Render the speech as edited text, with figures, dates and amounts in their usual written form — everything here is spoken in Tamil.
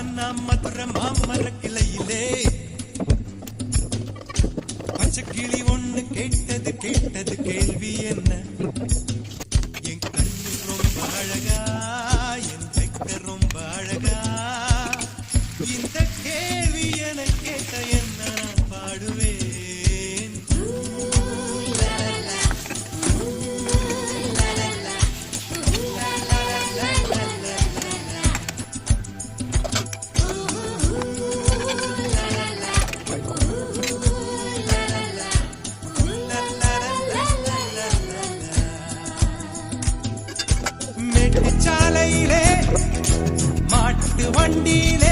மதுரை மாமர கிளையிலே பச்சை கிளி ஒண்ணு கேட்டது கேள்வி என்ன? என் கண்ணு ரொம்ப அழகா, என் வெக்க ரொம்ப அழகா, இந்த கேள்வி என கேட்ட என்ன பாடுவேன். சாலையிலே மாட்டு வண்டியிலே